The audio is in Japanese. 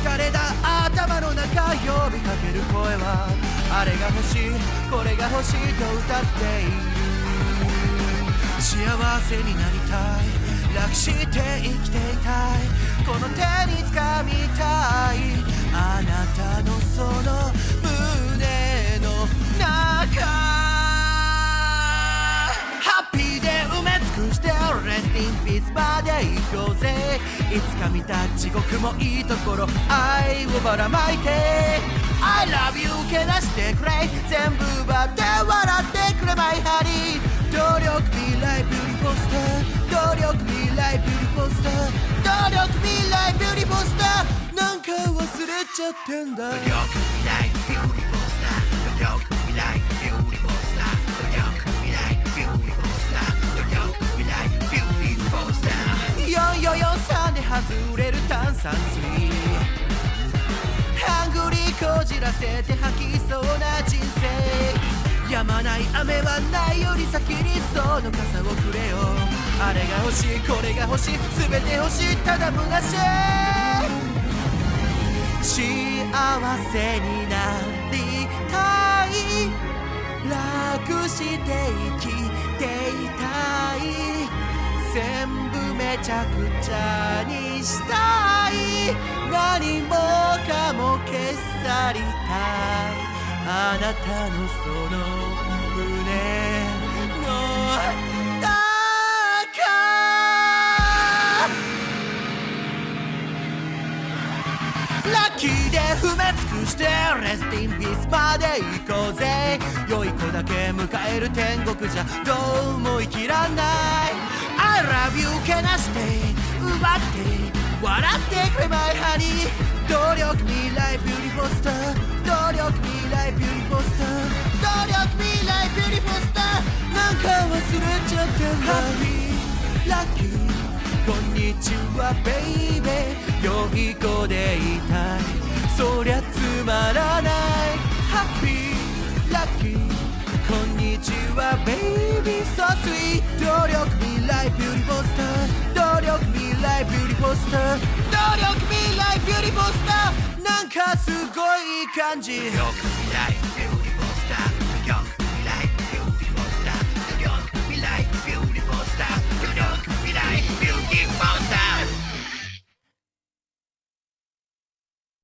誰だ頭の中呼びかける声はあれが欲しいこれが欲しいと歌っている幸せになりたい楽して生きていたいこの手に掴みたいあなたのその胸の中ハッピーで埋め尽くしてレスティンピースまで行こうぜいつか見た地獄もいいところ愛をばらまいて I love you けなしてくれ全部奪って笑ってくれ My honey 努力未来ビューティフォースター努力未来ビューティフォースター努力未来ビューティフォースターなんか忘れちゃってんだ努力未来ビューティフォースター努力未来ビューティフォースター努力未来ビューティフォースター努力未来ビューティフォースター4443で外れる炭酸水ハングリーこじらせて吐きそうな人生止まない雨はないより先にその傘をくれよあれが欲しいこれが欲しい全て欲しいただ虚しい幸せになりたい楽して生きていたい全部めちゃくちゃにしたい何もかも消さりたいあなたのその胸の中ラッキーで踏め尽くしてレスティンピースまで行こうぜ良い子だけ迎える天国じゃどうも生きらんない I love you けなして奪って笑ってくれ My honey 努力未来ビューティフォースター努力未来ビューティフォースター努力未来ビューティフォースターなんか忘れちゃってんだ Happy ラッキーこんにちはベイベー良い子でいたいそりゃつまらない Happy ラッキーこんにちはベイビー So sweet 努力未来ビューティフォースター努力未来ビューティフォースター努力未来ビューティフォースターなんかすごいいい感じ努力未来